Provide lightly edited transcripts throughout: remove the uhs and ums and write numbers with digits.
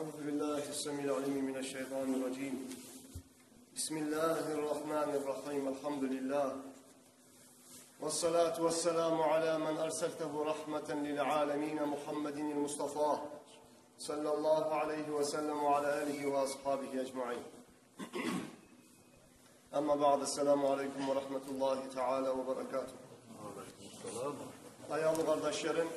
أعوذ بالله السميع العليم من الشيطان الرجيم. بسم الله الرحمن الرحيم. الحمد لله والصلاة والسلام على من أرسلته رحمة للعالمين محمد المصطفى صلى الله عليه وسلم وعلى آله وأصحابه أجمعين. أما بعد السلام عليكم ورحمة الله تعالى وبركاته. Ayağlı kardeşlerim,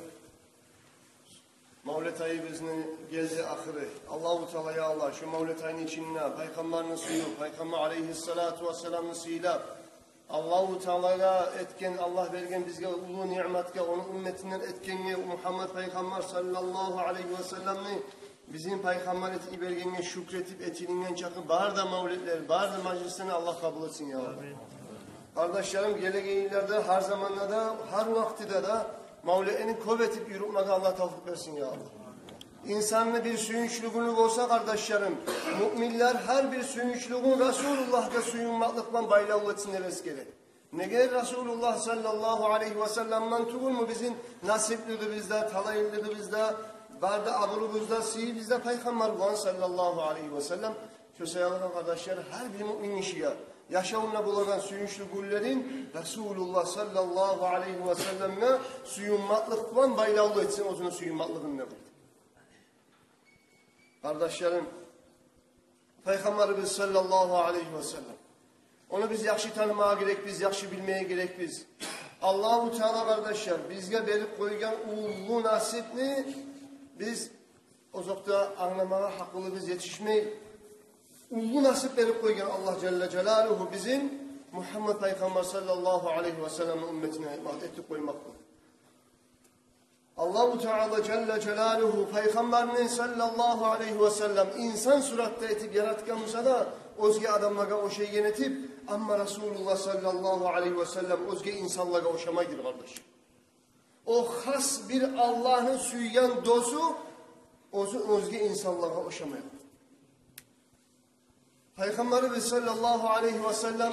Mevlid ayı bizden geldi ahire. Allahu Teala ya Allah şu Mevlid ayının içinde Peygamber'in suyu, Peygamber aleyhissalatu vesselam'ın suyuyla Allahu Teala'ya etken, Allah vergen bizge ulu nimetke, onun ümmetinden etkenge Muhammed Peygamber sallallahu aleyhi ve sellem'ni bizim Peygamber eti vergenge şükretip etininden çakı bağır da mevlidler, bağır da meclislerini Allah kabul etsin ya Allah. Kardeşlerim, gelecekte her zamanlarda, her vaktide de Mevla'nın kuvvetip yürütmeye Allah tavfik versin ya Allah. İnsanın bir suyunçluğunu olsa kardeşlerim, müminler her bir suyunçluğun Resulullah'ta suyunmaklıkla baylağı etsinler eskeri. Ne gelir Resulullah sallallahu aleyhi ve sellem'den tuğul mu bizim nasipliği bizde, talaylığı bizde, barda aburu bizde, siyi bizde Peygamber olan sallallahu aleyhi ve sellem. Şu sayılan kardeşler her bir mümin işi yaşamına bulanan suyunçlu güllerin Resulullah sallallahu aleyhi ve sellem'e suyunmaklıkla baylağı etsin o zaman suyunmaklığın ne buldu? Kardeşlerim, Peygamberimiz sallallahu aleyhi ve sellem onu biz yaxşı tanımaya gerek, biz yaxşı bilmeye gerek biz. Allah-u Teala kardeşler bizge berip koygan uğurlu nasipni biz uzakta anlamaya hakkımız yetişmeyi ulu nasip verip koygan Allah Celle Celaluhu bizim Muhammed Peygamber sallallahu aleyhi ve sellem'in ümmetine emanet ettik koymakla. Allah-u Teala Celle Celaluhu Peygamberinin sallallahu aleyhi ve sellem insan suratta etip yaratkanımıza da özge adamlara o şey yönetip ama Resulullah sallallahu aleyhi ve sellem özge insanlara oşamaydır kardeş. O has bir Allah'ın süyyan dozu özge insanlara oşamaydır. Peygamberimiz sallallahu aleyhi ve sellem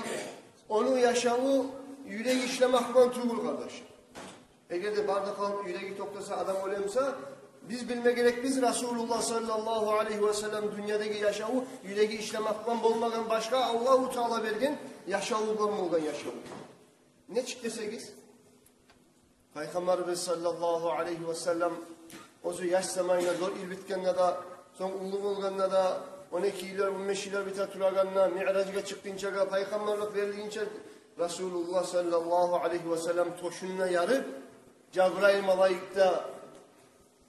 onu yaşamı yüreği işlemekten tuğul kardeş. Eğer de bardak alıp yüreği toplasa adam olemsa biz bilme gerek biz Resulullah sallallahu aleyhi ve sellem dünyadaki yaşamı yüreği işlemekten bulmadan başka Allah-u Teala vergen yaşamı bulmadan yaşamı. Ne çıktı sekiz? Peygamberimiz sallallahu aleyhi ve sellem o yaş zamanında zor ilbitkende de son ulu bulganda da 12 yıllar, 15 yıllar biter turaganına, mi'racıga çıktığınca, peygamberlik verildiğince Resulullah sallallahu aleyhi ve sellem toşununa yarıp Cebrail malayikta,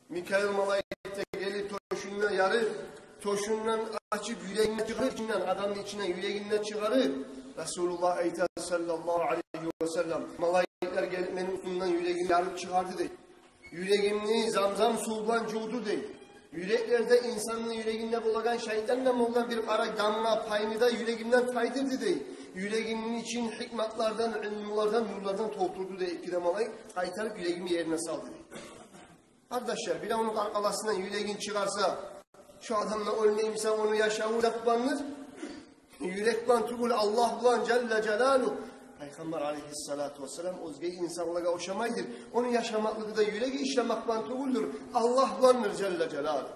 Mikail malayikta gelip toşununa yarıp toşundan açıp yüreğinden çıkarıp adamın içine yüreğinden çıkarıp Resulullah eyta sallallahu aleyhi ve sellem malayikler gelip benim üstümden yüreğini yarıp çıkardı değil. Yüreğimni zamzam suğulan cuğdu değil. Yüreklerde insanın yüreğinde bulagan şeytanla bulagan bir ara damla payını da yüreğimden taydırdı değil. Yüreğimin için hikmetlerden, ilmlerden, nurlardan toldurdu değil. İki de malayı kaytarıp yüreğimi yerine saldı değil. Arkadaşlar bir de onun arkalasından yüreğin çıkarsa şu adamla ölmeyimse onu yaşamı yapmanır. Yürekten tukul Allah bulan Celle Celaluhu. Peygamber aleyhissalatu vesselam özge insanlara oşamaydır. Onun yaşamaklığı da yüreği işlemekten tuğuldur. Allah bulanır Celle Celaluhu.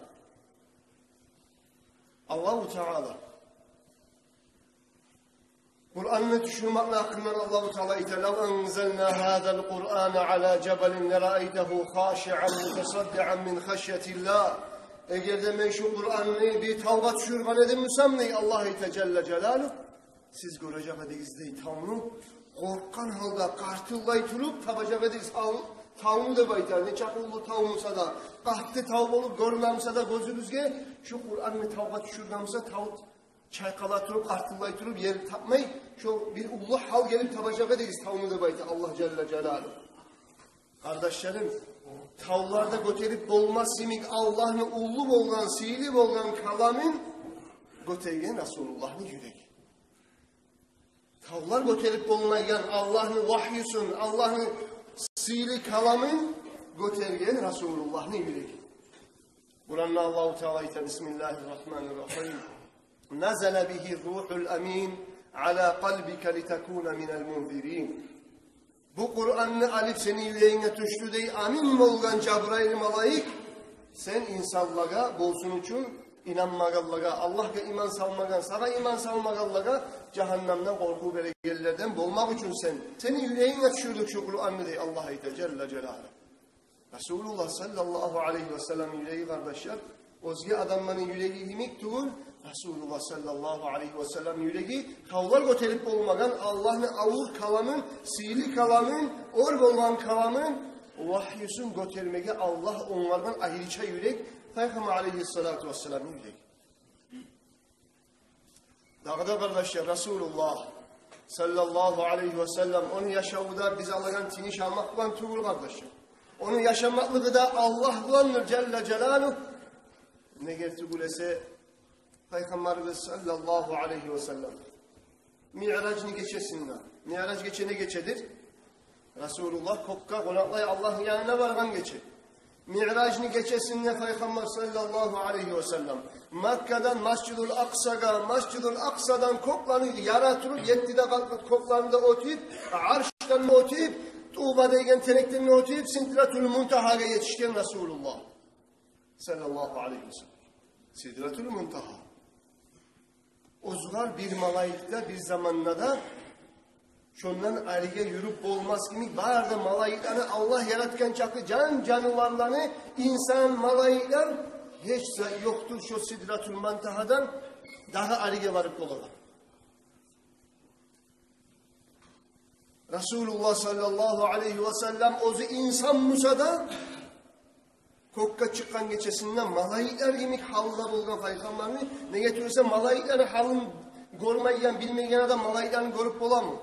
Allah-u Teala Kur'an'ı düşünmekle hakkından Allah-u Teala ite لَوْ أَنْزَلْنَا هَذَا الْقُرْآنَ عَلَى جَبَلٍ لَرَأَيْتَهُ خَاشِعًا مُتَصَدِّعًا مِنْ خَشْيَةِ اللّٰهِ Eğer de ben şu Kur'an'ı bir tavga düşürgan edilmişsem ne Allah-u Celle Celaluhu siz göreceksiniz değil Tanrı korkan halda kartıllayıp durup tabacağınız Tanrı da baytar. Ne çakıllı tavuğunsa da kahtı tavuğ olup görünamsa da gözünüzge şu Kur'an'ı tavga düşürgamsa tavuk çaykalatırıp kartıllayıp yeri tapmayı şu bir ulu hal gelip tabacağınız Tanrı da baytar. Allah Celle Celaluhu. Kardeşlerim tavlarda götürüp dolmaz simik Allah'ın ulu bolgan, sihirli bolgan kalamın götürgen Resulullah'ın yüreği. Tavlar götürüp bulunayan Allah'ın vahyusun, Allah'ın sihirli kalamın götürgen Resulullah'ın yüreği. Kur'an'ın Allah-u Teala ite Bismillahirrahmanirrahim. Nazala bihi ruhul amin ala kalbike litekune minel munzirin. Bu Kur'an'ı alıp senin yüreğine düştü dey amin bolgan Cebrail malayik sen insanlara bolsun için inanmagallaga, Allah'a iman salmagan, sana iman salmagallaga cehennemden korku beregellerden bulmak için senin yüreğin açıyorduk şu Kur'an'ı diye Allah ayette Celle Celaluhu. Resulullah sallallahu aleyhi ve sellem yüreği kardeşler, özge adamların yüreği himik tuğul, Resulullah sallallahu aleyhi ve sellem yüreği kavlar göterip olmagan Allah'ın avur kalamın, sihirli kalamın, orb olan kalamın, vahyüsün götermege Allah onlardan ayrıca yürek, Peygamber aleyhissalatu vesselam yürek. Dağda kardeşler Resulullah sallallahu aleyhi ve sellem onu yaşavuda biz Allah'ın tiniş almakla tuğul kardeşler. Onu yaşamaklığı da Allah'landır Celle Celaluhu. Ne gerçi ise Peygamberimiz sallallahu aleyhi ve sellem Mi'rac'ını geçesinler. Mi'rac geçene geçedir. Resulullah kokka konaklay Allah'ın yanına vargan geçer. Mi'rac'ını geçesinler Peygamber sallallahu aleyhi ve sellem Mekke'den Mescid-ül Aksa'dan koklarını yaratırıp yettide kalkıp koklarını otuyup arştan otuyup Tuğba deyken teneklerini otuyup Sidretül Muntaha'ya yetişken Resulullah sallallahu aleyhi ve sellem. Sidretül Muntaha. Ozgar bir malayikler bir zamanla da şundan ayrıca yürüp olmaz kimi var da malayiklerini Allah yaratken çakı canlılarını insan malayikler hiç yoktur şu Sidretül Muntaha'dan daha ayrıca varıp olurlar. Resulullah sallallahu aleyhi ve sellem ozu insan Musa'da kokka çıkan geçesinden malayikler gibi hallar olgan peygamberini ne getirirse malayiklerin halını görmeyen bilmeyen adam malayiklerini görüp ola mı?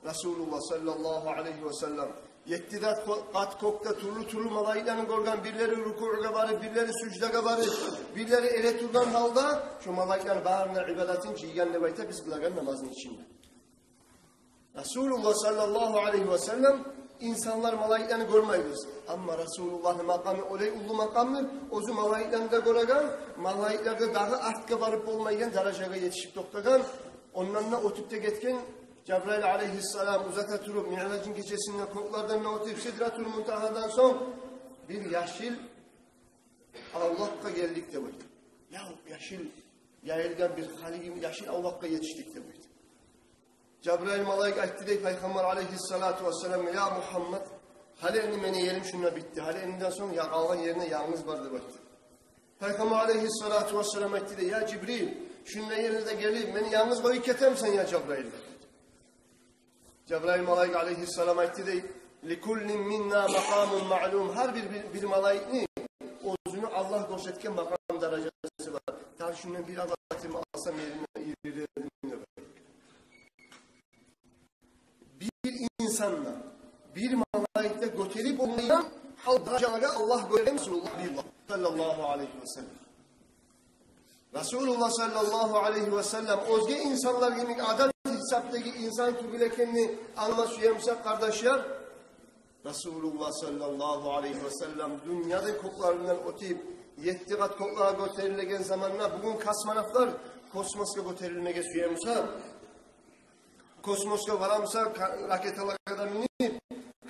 Resulullah sallallahu aleyhi ve sellem yettide kat kokta turlu malayiklerini görgen birileri rükû'a varır, birileri sücdege varır, birileri ele turdan halda şu malayiklerin bağırına ibadetin çiğgenle bayta biz kılagan namazın içinde. Resulullah sallallahu aleyhi ve sellem insanlar malayiklerini görmeyiz. Ama Resulullah'ın makamı olay ulu makamdır. Ozu malayiklerini de göregan, malayiklerde daha artka varıp olmayan dereceye yetişip doktagan. Ondan da otupta getken Cebrail aleyhisselam uzata turup Mi'rac'ın gecesinde koklardan otuyup Sidretül Muntaha'dan son bir yaşil Allah'a geldik de buydu. Ya yaşil yayılgan bir haligim yaşil Allah'a yetiştik de buydu. Cebrail malayik etti de Peygamber aleyhissalatu vesselam ya Muhammed hali eni meni yerim şuna bitti. Hali eninden sonra ya kalan yerine yalnız vardı baktı. Peygamber aleyhissalatu vesselam etti de ya Cibril şunun yerine gelip beni yalnız koyup ketem sen ya Cebrail. Cebrail malayik aleyhissalam etti de likullin minna makamun ma'lum her bir malayikni özünü Allah gösterken makam derecesi var. Ta şundan bir adatımı alsam yerine ilerledim. Bir insanla bir malayikle götürüp olmayan haldacaga Allah gören Resulullah sallallahu aleyhi ve sellem. Resulullah sallallahu aleyhi ve sellem özge insanlar gibi adet hesaptaki insan tübülekenini alma suyamsak kardeşler Resulullah sallallahu aleyhi ve sellem dünyada koklarından otuyup yetti kat koklara götürülgen zamanla bugün kosmonavtlar kosmoska götürülmege suyamsak kosmoska varamsa raketalara minip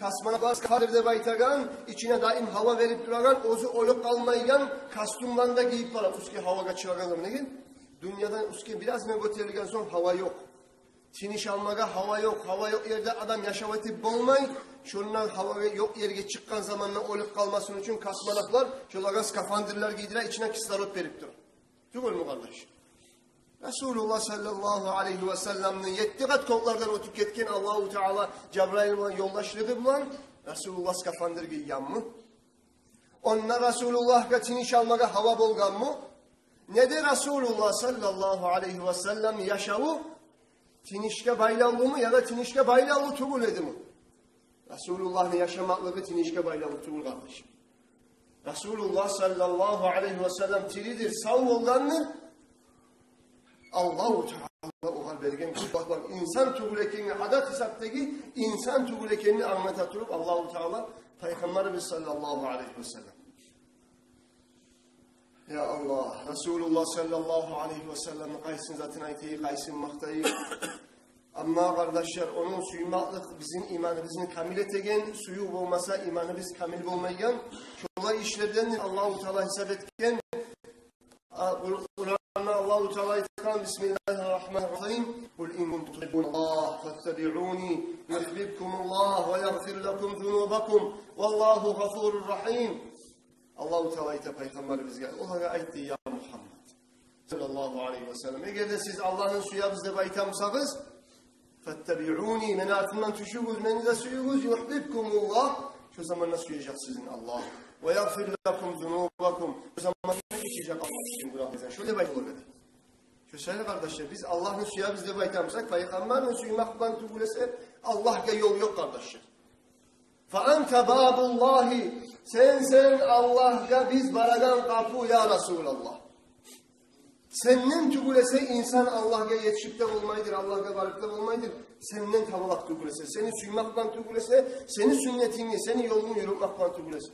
kosmonavtlar kadirde baytagan içine daim hava verip duragan ozu olup kalmaygan kostümden de giyip var uski hava çıragan ne dünyadan uski biraz ne götürülgen son hava yok. Çiniş almaga hava yok yerde adam yaşavatı bulmay. Şundan hava yok yerge çıkan zamanla olup kalmasının için kosmonavtlar şolagan skafandırlar giydiler içine kislorod verip durur. Tügül mü kardeş? Resulullah sallallahu aleyhi ve sellem'nin yetti kat koklardan ötüp ketken Allah-u Teala Cebrail'in yoldaşlığı bulan Resulullah skafandır giyyan mı? Onlar Resulullah'a çiniş almaga hava bolgan mı? Ne de Resulullah sallallahu aleyhi ve sellem yaşavu tinişke baylallı mı ya da tinişke baylallı tugul edi mi? Resulullah'ın yaşamaklığı tinişke baylallı tugul kardeşim. Resulullah sallallahu aleyhi ve sellem tiridir sağ olgandır. Allah-u Teala oğal bergen bak insan tugulekeni adet hesaptaki insan tugulekeni anlatatırıp Allah-u Teala Peygamberimiz sallallahu aleyhi ve sellem. Ya Allah, Resulullah sallallahu aleyhi ve sellem kaysın zaten ayteyi, kaysın maktayı. Ama kardeşler onun suyumaklık bizim imanımızın kamil etegen, suyu olmasa imanımız kamil olmayan, şolay işlerden Allah-u Teala hesap etken, Kur'an'da Allah-u Teala itkan Bismillahirrahmanirrahim. Kul in kuntum tuhibbunallah fettabi'uni yuhibbukumullah ve yaghfir lekum zunubakum vallahu gafurur rahim. Allah-u Teala ite peygamberimizge onlara aytdi ya Muhammed sallallahu aleyhi ve sellem. Eğer de siz Allah'ın suya bizde baytamsanız fettabi'uni men ardından tüşüğüz meni de suyuğuz yuhibbukumullah. Şu zaman nasıl suyacak sizin Allah? Ve yaghfir lekum zunubakum. Şu zaman geçecek Allah sizin günahınızdan. Şöyle bayt olur dedi. Şu söyle kardeşler biz Allah'ın suya bizde baytamsak peygamberin suyu makban tugulese Allah'a yol yok kardeşler. فَاَنْتَ بَابُ اللّٰهِ Sen Allah'a biz baragan kapı ya Resulallah. Senin tugulese insan Allah'a yetişip de olmaydır, Allah'a varıp da olmaydır. Senin tavalak tugulese, seni suymaktan tugulese, seni sünnetini, seni yolunu yürütmaktan tugulese.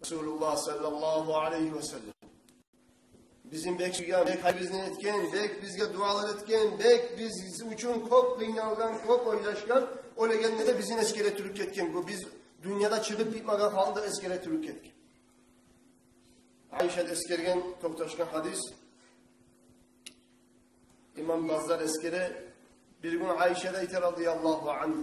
Resulullah sallallahu aleyhi ve sellem. Bizim bek kalbimizden etken, bek bizge dualar etken, bek biz uçun kop kıynalgan, kop oylaşkan, o legende de bizim eskere türük etken. Bu biz dünyada çıkıp bitmeden halda eskere türük etken. Ayşe eskergen toktaşkan hadis. İmam Bazdar eskere bir gün Ayşe'de ite radıyallahu anh.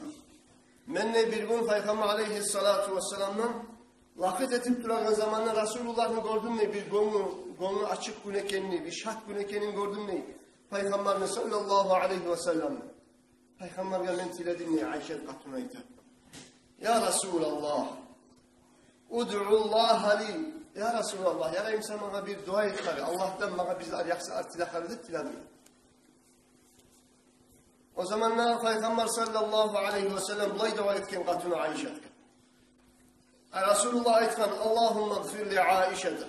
Menne bir gün Peygamber aleyhissalatu vesselam'dan vakit etip duran zamanla Resulullah'ı gördüm ne bir gonu açık günekenini, bir şat günekenini gördüm ne? Peygamber sallallahu aleyhi ve sellem. Peygamber gelen tiledim ne? Ayşe katına ite. Ya Resulallah, ud'ullaha li. Ya Resulallah, yarayım sen bana bir dua et tabi. Allah'tan bana bizler yaksa artıla karıdık tiledim. O zamanlar Peygamber sallallahu aleyhi ve sellem bulay dua etken katına Ayşe. Resulullah ayetken Allahümme gfir li Aişe'de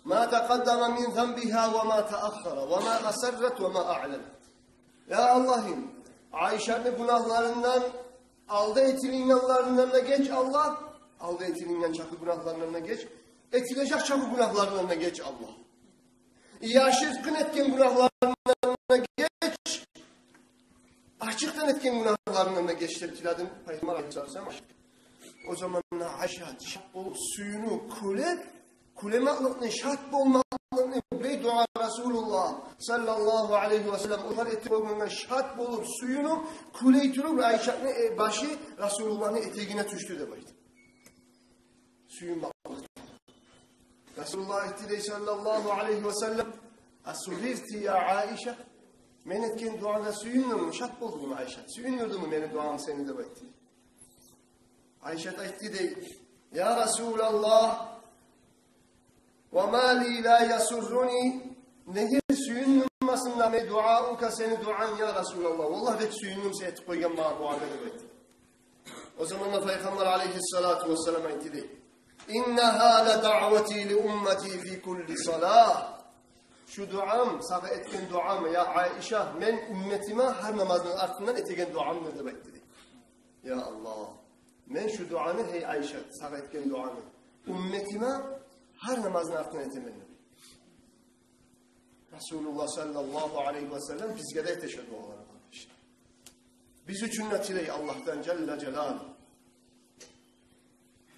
ma teqaddama min zenbiha ve ma teakhara ve ma asarret ve ma a'lenet. Ya Allah'ım Ayşe'nin günahlarından aldı etinin yanlarından da geç Allah. Aldı etinin yan çakı günahlarından da geç. Etilecek çakı günahlarından da geç Allah. Yaşırkın etken günahlarından da geç. Açıktan etken günahlarından da geç. Tepkiledim. Peygamber aleyhisselam. O zaman aşağı suyunu kule mahlukne şart bolmaklığını bir dua Resulullah sallallahu aleyhi ve sellem onlar eti olmadan şart bolup suyunu kuleyi turup Ayşe'nin başı Resulullah'ın eteğine düştü de baydı. Suyun baklı. Resulullah etti sallallahu aleyhi ve sellem Asurirti ya Ayşe men etken duana suyunla mı şart boldu mu Ayşe? Suyun yurdu mu benim duam seni de baydı. Ayşe etti değil. Ya Resulallah ve ma li la yasurruni nehir suyunmasında me duauka seni duan ya Resulallah. Vallahi bek suyunum seyet koygan bana duada dedi. O zaman da Peygamber aleyhissalatu vesselam etti değil. İnneha la da'veti li ummeti fi kulli salah. Şu duam, sana etken duam ya Ayşe, men ümmetime her namazın ardından etken duam ne demek dedi. Ya Allah. Men şu duanı hey Ayşe, sana etken duanı. Ümmetime her namazın ardından etemendim. Resulullah sallallahu aleyhi ve sellem bizge de eteşe duaları kardeşler. Biz üçün netileyi Allah'tan Celle Celaluhu.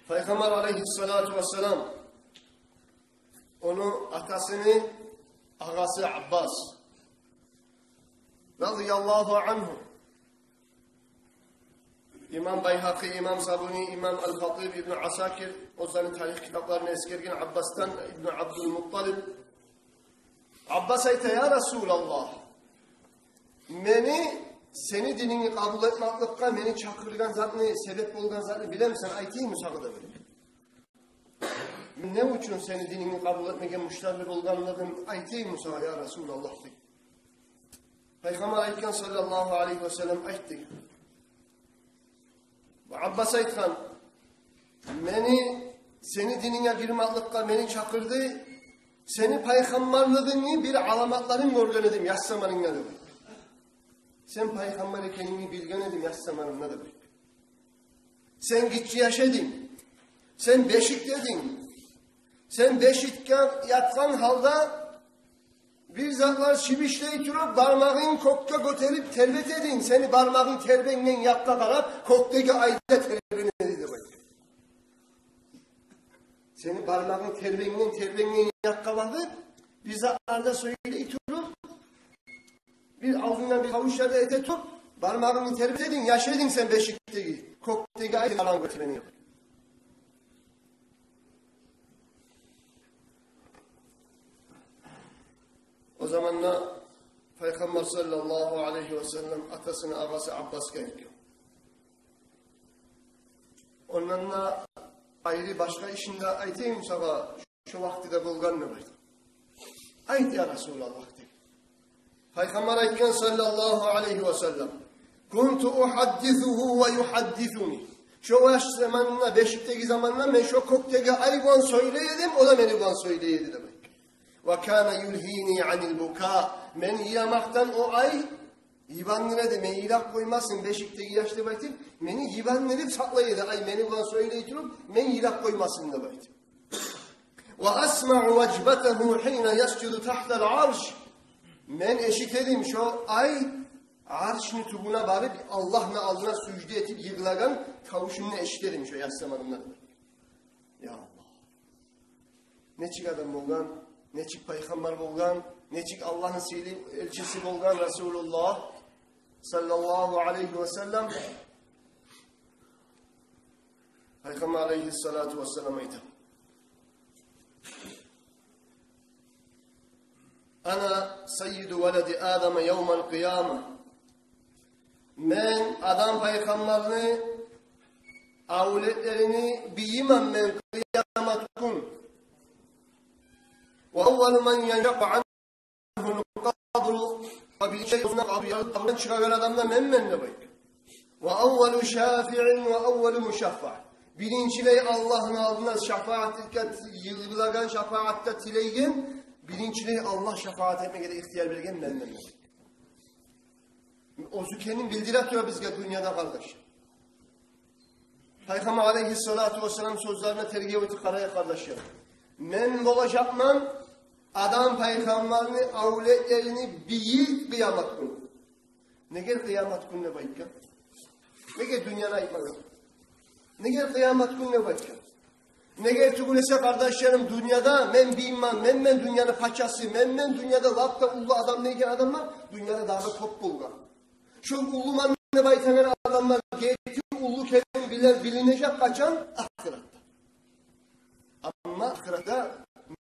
Peygamber aleyhissalatu vesselam onu atasını ağası Abbas radıyallahu anhu İmam Bayhaqi, İmam Sabuni, İmam Al-Hatib, İbn Asakir onların tarih kitaplarını eskergen Abbas'tan İbn Abdülmuttalib Abbas ayta ya Resulallah meni seni dinini kabul etmeklikka meni çakırgan zatını sebep olgan zatını bilir misin? Aytayım mı sakıda böyle? Ne üçün seni dinini kabul etmegen müşterlik olganlığın aytayım mı sana ya Resulallah? Peygamber aytken sallallahu aleyhi ve sellem ayttık. Abbas aytkan meni seni dinine girmeklikka meni çakırdı seni peygamberliğini bir alamatların görgen edim yaş zamanında dedim. Sen peygamber ekenini bilgen edim yaş zamanında dedim. Sen gitçi yaşadın. Sen beşikledin. Sen beşikte yatkan halda bir zatlar şibişleyi turup parmağın kokta götürüp terbet edin. Seni parmağın terbenden yakla karab koktaki ayda terbet edin. Seni parmağın terbengen yakkaladı. Bize arada söyleyi tutup bir ağzından bir kavuşlarda ete tutup parmağını terbiyet edin, yaşaydın sen beşikteki. Kokteki aydın alan götüreni yapar. O zamanla Peygamber sallallahu aleyhi ve sellem atasını ağası Abbas geliyor. Onunla ayrı başka işinde aytayım sana şu vaktide bulgan ne vardı? Ayt ya Resulallah dedi. Peygamber aytken sallallahu aleyhi ve sellem kuntu uhaddithuhu ve yuhaddithuni. Şu zamanla beşikteki zamanla ben şu kokteki ayvan söyleyedim, o da beni bana söyleyedi demek. Ve kana yulhini anil buka. Men yilamaktan o ay yibanlına de men yilak koymasın beşikteki yaşlı baytım. Meni yibanları saklaydı. Ay beni bana söyleyitirim. Men yilak koymasın da baytım. Ve asma'u vecbetehu hine yascudu tahtel arş. Men eşitedim şu ay arşını tubuna barıp Allah'ın aldığına sücde etip yığılagan kavuşumunu eşitedim şu yaslamanımdan. Ya Allah. Ne çık adam bolgan, ne çık peygamber bolgan, ne çık Allah'ın elçisi bolgan Resulullah sallallahu aleyhi ve sellem. Peygamber aleyhissalatu vesselam ayta. Ana sayyidu veledi Adem'e yevmel kıyame. Men adam peygamberini, avletlerini biyimem men kıyamet kun. Ve evvelu men yenşakı anhul kabru. Ve bir şey yoluna kabrudan çıkan adamla men ne bayk. Ve evvelu şafi'in ve evvelu müşaffa. Birincileyi Allah'ın aldığına şefaat yılgılagan şefaatte tileygen. Birincileyi Allah şefaat etmeye de ihtiyar vergen men. O zükenin bildiretiyor bizge dünyada kardeş. Peygamber aleyhissalatu vesselam sözlerine tergiye eti karaya kardeşler. Men olacakman adam peygamberini, avletlerini bir kıyamet günü. Ne gel kıyamet gününe bayık ya? Ne gel dünyana ayıpmalı? Ne gel kıyamet gününe bayık ya? Ne gel tügülese kardeşlerim dünyada men bir iman, men dünyanın paçası, men dünyada lapta ullu adam neyken adamlar dünyada daha da top bulgan. Şu ullu manne baytanan adamlar geçti ullu kelim bilinecek kaçan ahirette. Ama ahirette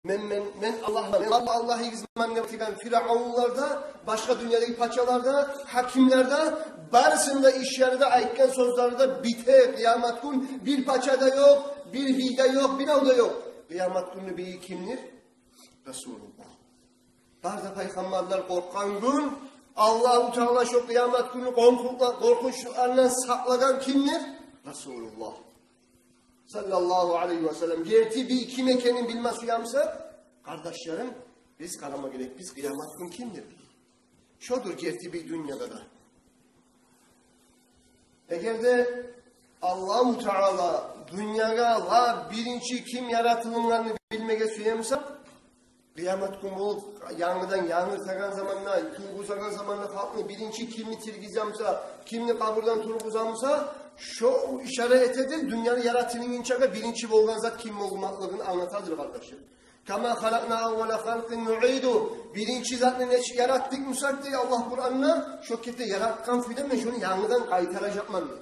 men Allah'ı hizmanne bitiren firavunlarda, başka dünyadaki paçalarda, hakimlerde, barısında işyerde ayıkken sözlerde biter. Kıyamet gün bir paçada yok, bir hide yok, bir avda yok. Kıyamet günü bir kimdir? Resulullah. Bazı peygamberler korkan gün, Allah-u Teala şu kıyamet günü korkunçlarından saklagan kimdir? Resulullah. Sallallahu aleyhi ve sellem. Gerti bir iki mekenin bilmez uyamsa, kardeşlerim, biz kalama gerek. Biz kıyamet günü kimdir? Şudur gerti bir dünyada da. Eğer de Allah-u Teala dünyada la birinci kim yaratılımlarını bilmeye suyamsa, kıyamet günü olup yanıdan yanı sakan zamanla, turgu sakan zamanla kalkını birinci kimi tirgizamsa, kimini kaburdan turguzamsa, şu işaret edir, dünyanın yaratılının çaka birinci bolgan zat kim olmaklığını anlatadır kardeşler. Kama halakna avvala halkın nu'idu. Birinci zatını ne yarattık müsak diye Allah Kur'an'la şokette yaratkan fide ben şunu yanıdan kaytaracakman diyor.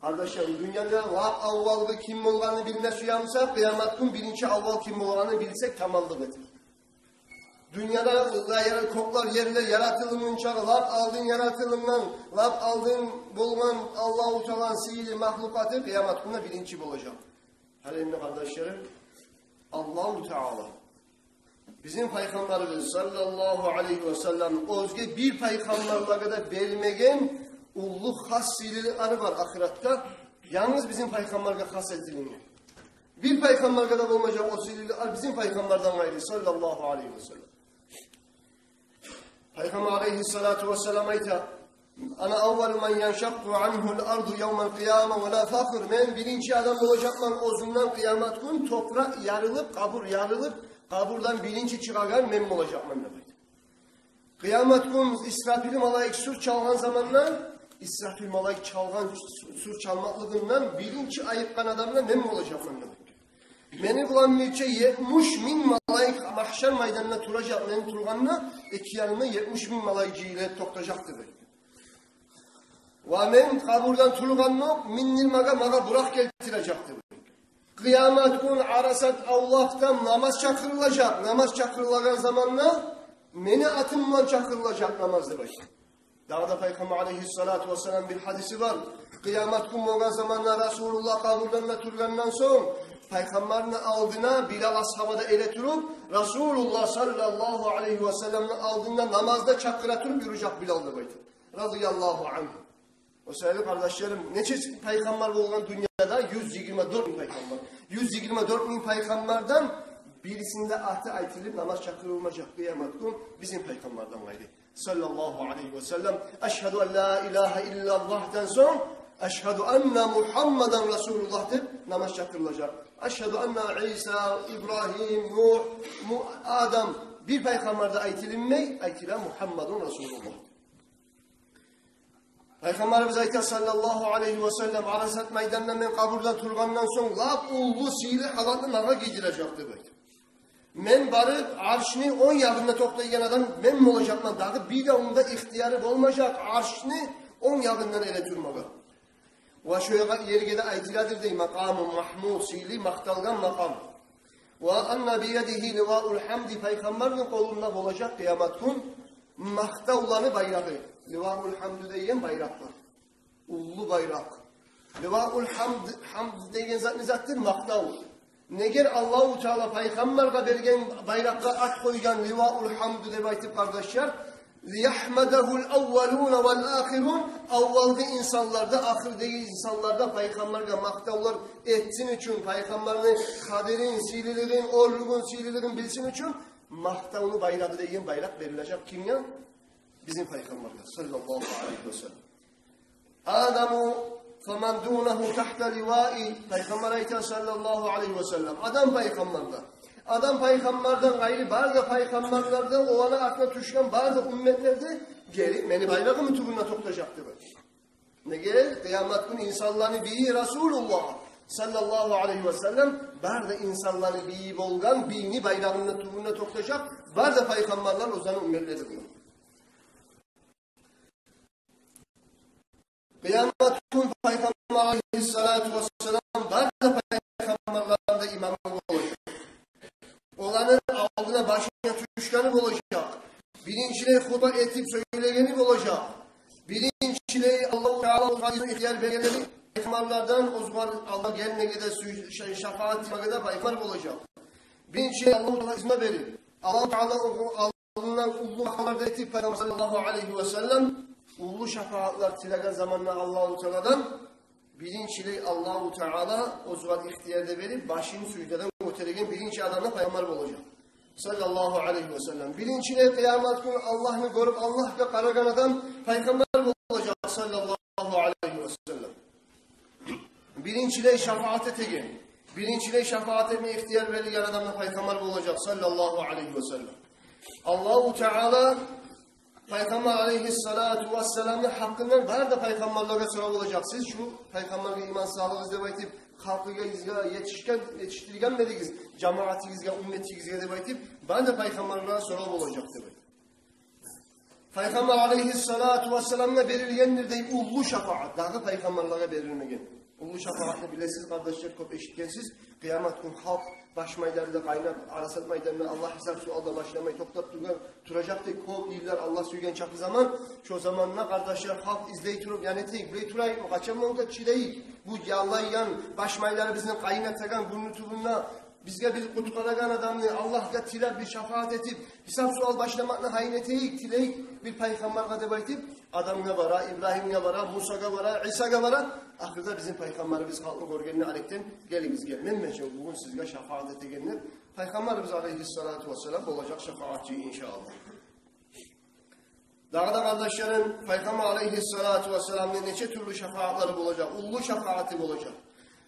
Kardeşlerim dünyada avvalda kim olganını bilmez uyansa kıyamet gün birinci avval kim olganını bilsek tamamlık edir. Dünyada koklar yerler yaratılımın çağı, laf aldığın yaratılımdan, laf aldığın bulman Allah-u Teala'nın sihirli mahlukatı kıyamet gününe birinci olacak. Halimli kardeşlerim, Allah-u Teala bizim peygamberimiz sallallahu aleyhi ve sellem özge bir peygamberlere de vermegen ullu has sihirleri var ahirette. Yalnız bizim peygamberlere has edilmiyor. Bir peygamberlere de olmayacak o sihirleri bizim peygamberden ayrı sallallahu aleyhi ve sellem. Peygamber aleyhissalatu vesselam ayta ana evvelu men yenşakku anhul ardu yevmel kıyame ve la fakir. Men birinci adam olacakman ozundan kıyamet gün toprak yarılıp, kabur yarılıp, kaburdan birinci çıkagan men olacakman demek. Kıyamet gün İsrafil malayık sur çalgan zamandan, İsrafil malayık çalgan sur çalmaklığından birinci ayıpkan adamla men olacakman demek. Meni bulan neçe 70.000 malayka mahşer meydanına turacak. Meni turganına iki yanına 70.000 malaycı ile toktacaktı. Ve men kaburdan turganına minnilmaga maga burak geltirecekti. Kıyamet gün arasat Allah'tan namaz çakırılacak. Namaz çakırılagan zamanla meni atımla çakırılacak namazdı başı. Dağda Peygamber aleyhissalatu vesselam bir hadisi var. Kıyamet gün olan zamanla Resulullah kaburdan turgandan son Peygamberin aldığına Bilal ashabada ele turup Resulullah sallallahu aleyhi ve sellem'in aldığında namazda çakıratırıp yürüyecek Bilal'da baydı. Radıyallahu anh. O sevgili kardeşlerim, neçe peygamber olan dünyada 124 bin peygamber. 124 bin peygamberden birisinde ahdi aytilip namaz çakırılmayacak kıyamet gün bizim peygamberden vardı. Sallallahu aleyhi ve sellem. Eşhedü en la ilahe illallah'tan son eşhedü enne Muhammeden Resulullah'tır namaz çakırılacak. Eşhedü enne İsa, İbrahim, Nuh, Adam bir peygamberde aytilinmey, aytilen Muhammedun Resulullah. Peygamberimiz ayta sallallahu aleyhi ve sellem arasat meydanına men kaburda turgandan son lap ullu sili halatlı mağa giydirecekti böyle. Men barıp arşını 10 yağında toplayan adam men mi olacak lan? Dağı bir de onda ihtiyarı olmayacak arşını 10 yağından ele turmağa. Ve şöyle yergede aytiladır dey makamı mahmud sili maktalgan makam. Ve anna biyedihi liva'ul hamdi peygamberin kolunda olacak kıyamet gün maktavlanı bayrağı. Liva'ul hamd diyen bayrak var. Ullu bayrak. Liva'ul hamd diyen zattır maktav. Neger Allahu Teala peygamberge bergen bayrakka at koygan liva'ul hamd de baytip kardeşler. Liyahmadahul evvelun vel ahirun. Avvalda insanlarda, ahirde insanlarda peygamberge maktavlar etsin için, peygamberini kaderin, sililerin, orluğun, sililerin bilsin için maktavını bayrağı diyen bayrak verilecek kim ya? Bizim peygamberler sallallahu aleyhi ve sellem. Adamu femen dunehu tahta livai peygamber ayta sallallahu aleyhi ve sellem. Adam peygamberler. Adam peygamberden gayrı bazı peygamberlerden olanı aklına düşen bazı ümmetlerde gelip beni bayrağı mı tuğuna toplayacaktı. Ne gel? Kıyamet günü insanlarını biyi Resulullah sallallahu aleyhi ve sellem bazı insanlarını biyi bolgan biyini bayrağını tuğuna toplayacak bazı peygamberler o zaman ümmetleri bunu. Kıyamet günü Peygamber aleyhissalatu vesselam bazı peygamberlerinde imamı olacak. Olanın aldığına başına düşkanı olacak. Bilinçle hutba etip söyleyeni olacak. Bilinçle Allah-u Teala'nın ihtiyar belgeleri peygamberlerden o zaman Allah gelmeye kadar şefaat kadar peygamber olacak. Bilinçle Allah-u Teala izne verir. Allah-u Teala alınan ullu makamlarda etip Peygamber sallallahu aleyhi ve sellem ullu şefaatler tilegen zamanla Allah-u Teala'dan bilinçli Allah-u Teala o zaman ihtiyarda verip başını sucudadan öteregen bilinçli adamla peygamber olacak. Sallallahu aleyhi ve sellem. Bilinçli kıyamet günü Allah'ını görüp Allah'la karagan adam peygamber olacak. Sallallahu aleyhi ve sellem. Bilinçli şefaat etegen. Bilinçli şefaat etme ihtiyar verilen adamla peygamber olacak. Sallallahu aleyhi ve sellem. Allah-u Teala Peygamber aleyhissalatu vesselam'ın hakkından var da peygamberlere sıra olacak. Siz şu peygamberle iman sağlığınızda baytip, halkıga yetiştirgen dediğiniz, cemaatinizge, ümmetinizge de baytip, ben de peygamberlere sıra olacaktır. Peygamber aleyhissalatu vesselam'la verilgendir deyip ullu şefaat. Daha peygamberlere verilmegen. Ullu şefaatini bilesiz kardeşler, çok eşitkensiz. Kıyamet gün halk baş meydanında kaynak, arasat meydanında Allah hesap sualda başlamayı toplat duracaktı. Kol iller Allah suygen çakı zaman. Şu zamanla kardeşler halk izleyip durup yani teyik, biley turayıp, kaçamam da çileyik. Bu yallayan baş meydanı bizden kaynak takan, bunu tubunla bizge bir kutkalagan adamını Allah'ga tiler bir şefaat etip, hesap sual başlamakla hayneteyik, tileyik bir peygamber kadar etip, adamına vara, İbrahim'e vara, Musa'ga vara, İsa'ga vara, ahirde bizim peygamberimiz halkı görgenini alekten geliniz gelmem meçhul bugün sizge şefaat etegenler. Peygamberimiz aleyhissalatu vesselam olacak şefaatçi inşallah. Dağda kardeşlerim, Peygamber aleyhissalatu vesselam'ın neçe türlü şefaatleri olacak, ullu şefaati olacak.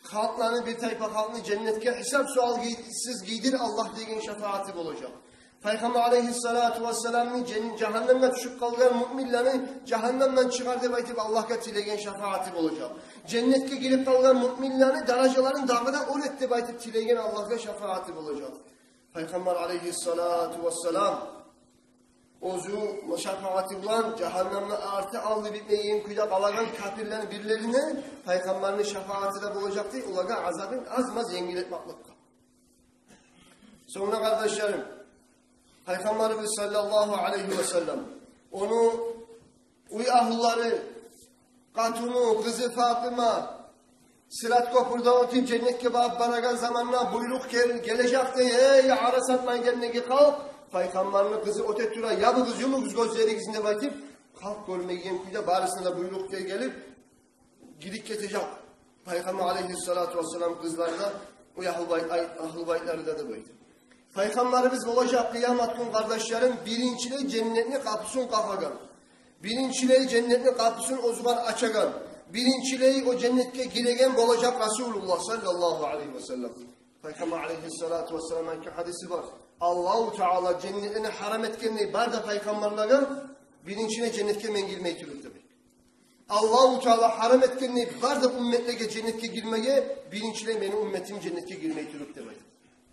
Halklarını bir tayfa halkını cennetke hesap sualsiz giydir Allah degen şefaati olacak. Peygamber aleyhissalatu vesselam'ın cehennemden düşüp kalgan müminlerini cehennemden çıkardı ve Allah'a tilegen şefaati olacak. Cennetke girip kalgan müminlerini derecelerin dağına ol etti ve tilegen Allah'a şefaati olacak. Peygamber aleyhissalatu vesselam ozu şefaati bulan cehennemde artı aldı bitmeyen kuyda kalagan kafirlerin birilerine Peygamberin şefaati de bulacaktı. Olaga azabın azmaz yengil etmeklikka. Sonra kardeşlerim Peygamberimiz sallallahu aleyhi ve sellem onu uyahulları, katunu, kızı Fatıma Sırat köprüde oturup cennetke bağıp baragan zamanla buyruk gelecekti. Ey arasatmayın kendine kalk. Peygamberin kızı otetura ya bu kız yumuk gözleri ikisinde bakıp kalk görmeyen kuyda barısına da buyruk gelip gidik geçecek. Peygamber aleyhissalatu vesselam kızları da o ahl-ı baytları da böyle. Peygamberimiz olacak kıyamet gün kardeşlerim birincileri cennetini kapısını kapagan. Birincileri cennetini kapısını o zaman açagan. Birincileri o cennetke giregen olacak Resulullah sallallahu aleyhi ve sellem. Peygamber aleyhissalatu vesselam'ın ki hadisi var. Allah-u Teala cennetini haram etkenliği var da peygamberlere birincine cennetke men girmeyi türlük demek. Allah-u Teala haram etkenliği var da ümmetlere cennetke girmeye birincine benim ümmetim cennetke girmeyi türlük demek.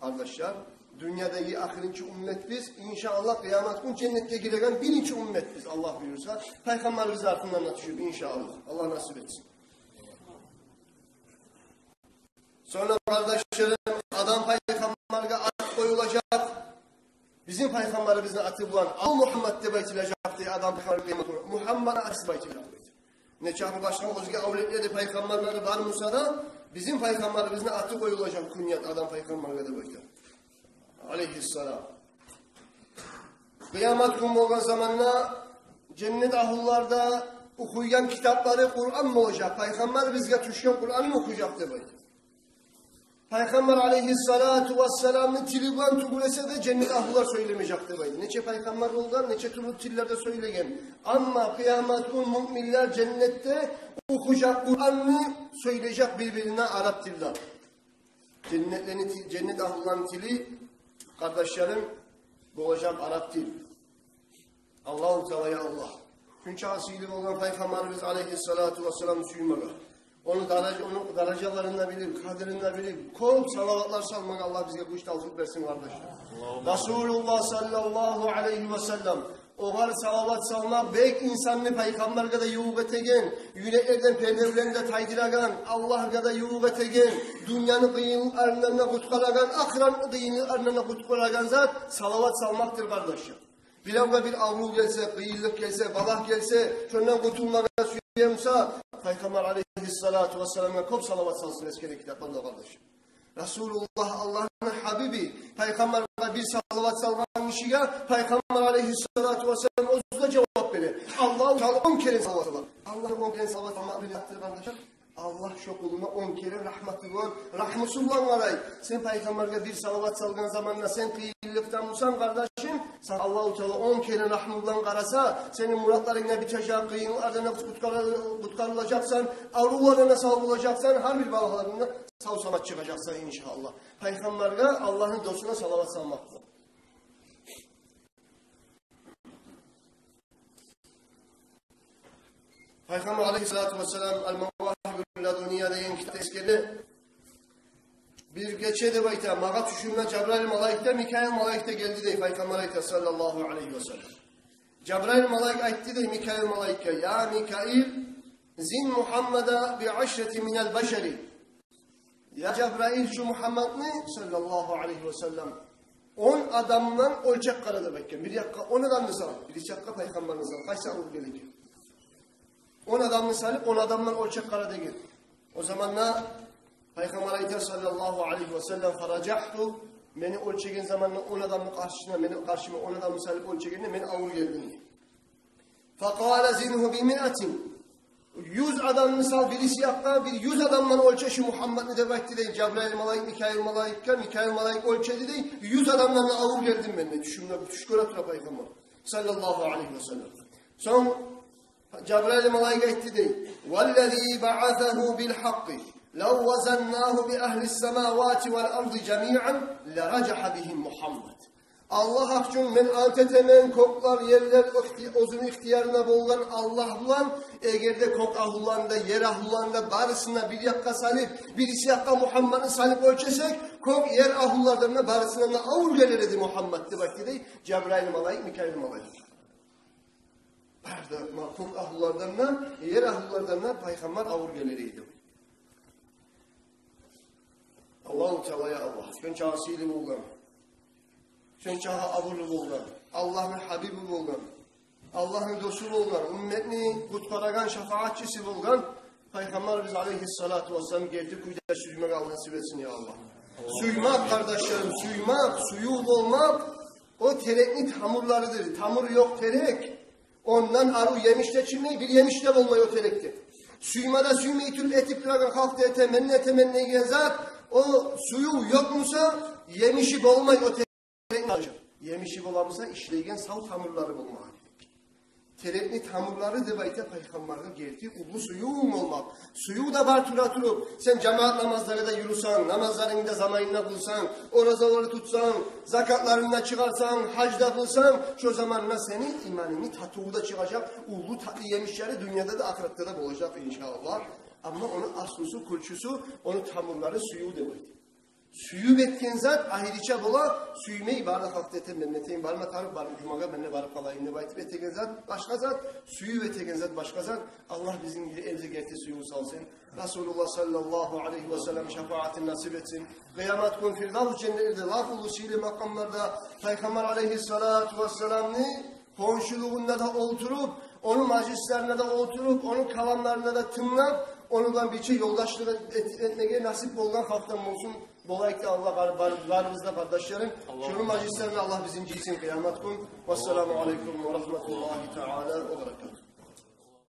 Arkadaşlar dünyadaki ahirinci ümmet biz inşallah kıyamet gün cennetke giregen birinci ümmet biz Allah buyursa peygamberimiz altından atışıyor inşallah. Allah nasip etsin. Sonra kardeşlerim adam peygamberine at koyulacak. Bizim peygamberimizin atı bulan al Muhammed de baytilecek diye adam peygamberine Muhammed'e atı baytilecek. Ne çağrı başka özge avletleri peygamberleri var Musa'da bizim peygamberimizin atı koyulacak kunyat adam peygamberine de baytilecek. Aleyhisselam. Kıyamet günü olan zamanla cennet ahullarda okuyan kitapları Kur'an mı olacak? Peygamber bizge düşen Kur'an mı okuyacak demek. Peygamber aleyhissalatu vesselam'ın tiliban tugulese de cennet ahullar söylemeyecek demek. Neçe peygamber oldan, neçe türlü tillerde söylegen. Ama kıyamet günü müminler cennette okuyacak Kur'an'ı söyleyecek birbirine Arap dilden. Cennet ahulların tili kardeşlerim bu olacak Arap dil. Allah-u Teala'ya Allah. Çünkü asili olan Peygamberimiz aleyhissalatu vesselam suymaga. Onun derecelerinde bilir, kaderinde bilir. Kol salavatlar salmak Allah bize bu işte tavfik versin kardeşler. Resulullah sallallahu aleyhi ve sellem oğar salavat salmak bek insanını peygamber kadar yuğuk etegen, yüreklerden perdevlerinde taydıragan, Allah kadar yuğuk etegen, dünyanın kıyımlarına kutkalagan, akran kıyımlarına kutkalagan zat salavat salmaktır kardeşler. Bir avga bir avlu gelse, kıyılık gelse, balak gelse, şundan kurtulmağa suyemsa, Peygamber aleyhissalatu vesselam'a kop salavat salsın eskeri kitaplarında kardeşim. Resulullah Allah'ın Habibi, Peygamber'e bir salavat salgan kişiye, Peygamber aleyhissalatu vesselam o cevap verir. Allah-u Teala 10 kere salavat var. Allah'ın 10 kere salavat almak bile yaptır kardeşim. Allah şokuluna 10 kere rahmetli var. Rahmetullah varay. Sen Peygamber'e bir salavat salgan zamanla sen kıyılıktan musan kardeşim. Sen Allah-u Teala 10 kere rahmetullah karasa, senin muratlarına bitecek, kıyınlarına kutkarılacaksan, avrularına savrulacaksan, her bir balhalarına savsamat çıkacaksan inşallah. Peygamber'e Allah'ın dostuna salavat salmakla. Peygamber aleyhissalatu vesselam el-Mevahibül Laduniya deyen kitap eskerde bir geçe de bayta mağa düşürme Cebrail malaikte Mikail malaikte geldi de Peygamber aleyhissalatu sallallahu aleyhi ve sellem. Cebrail malaik aytti de Mikail malaike ya Mikail zin Muhammed'a bi aşreti minel beşeri. Ya Cebrail şu Muhammed'ni sallallahu aleyhi ve sellem 10 adamdan ölçek karadı bekken. Bir dakika 10 adam mı salın? Bir dakika Peygamber'ini salın. Kaç sağlık gerekiyor? 10 adamını salıp 10 adamdan ölçek karada gir. O zamanla Peygamber aleyhissalatu sallallahu aleyhi ve sellem faracahtu. Beni ölçeğin zamanla 10 adamın karşıma 10 adamı salıp ölçeğinde beni avur geldim. Fakale zinhu bi mi'atin. 100 adamını sal birisi yapma, bir 100 adamdan ölçeşi Muhammed'ni de vakti değil. Cebrail malaik, Mikail malaik ölçedi değil. 100 adamdan avur geldim ben de. Düşküre tura Peygamber sallallahu aleyhi ve sellem. Son Cebrail malaika etti değil. وَالَّذ۪ي بَعَثَهُ بِالْحَقِّ لَوْ وَزَنَّاهُ بِأَهْلِ السَّمَاوَاتِ وَالْأَرْضِ جَمِيعًا لَرَجَحَ بِهِمْ Muhammed. Allah akçun men antetemen koklar yerler özünü ihtiyarına bolgan Allah bulan egerde kok ahullarında yer ahullarında barısına bir yakka salip birisi yakka Muhammed'in salip ölçesek kok yer ahullardan barısına avur gelir dedi Muhammed'di bak dedi Cebrail malayık Mikail malayık. Barda kok ahullardan yer ahullardan peygamber avur geliriydi. Allah-u Teala'ya Allah. Sen çağısıyla bolgan. Sen çağı avurlu bolgan. Allah'ın Habibi bolgan. Allah'ın dostu bolgan. Ümmetini kutkaragan şefaatçisi bolgan. Peygamber biz aleyhissalatu vesselam geldi kuyuda suymak Allah nasip etsin ya Allah. Suymak kardeşlerim, suymak, suyu olmak o terekli hamurlarıdır. Tamur yok terek. Ondan aru yemişte çimmeyi bir yemişte olmuyor o terekte. Suymada suymayı tül etip bırakın kalktı temenne gen zat o suyu yok musa yemişi bolmay o terekli alacak. Yemişi bolamıza işleygen salt hamurları bolmak. Terekli hamurları debayta peygamberge geldi. Ulu suyum olmak. Suyu da bar turup. Sen cemaat namazları da yürüsen, namazlarını zamanına bulsan, orazaları tutsan, zakatlarını çıkarsan, hacda bulsan, şu zamanla senin imanını tatuğda çıkacak. Ulu tatlı yemişleri dünyada da ahirette de olacak inşallah. Ama onun aslusu, kulçusu, onun hamurları suyu debayta. Suyu betken zat ahiriçe bola suyumeyi barda hakdete memleteyin barma tarif barma cumaga benle barıp kalayım ne baytı beteken zat başka zat suyu beteken zat başka zat Allah bizim gibi evze gerti suyumuz alsın Resulullah sallallahu aleyhi ve sellem şefaatini nasip etsin kıyamet gün firdavs cennetinde lafulu sili makamlarda Peygamber aleyhissalatu vesselam'ı komşuluğunda da oturup onun majlislerine de oturup onun kalanlarına da tınlap onunla bir şey yoldaşlığı etmeye nasip olan haktan olsun. Dolayısıyla Allah varımızda kardeşlerim. Şunun majlislerine Allah bizim cihsin kıyamet gün. Vesselamu aleyküm ve rahmetullahi teala ve berekatuhu.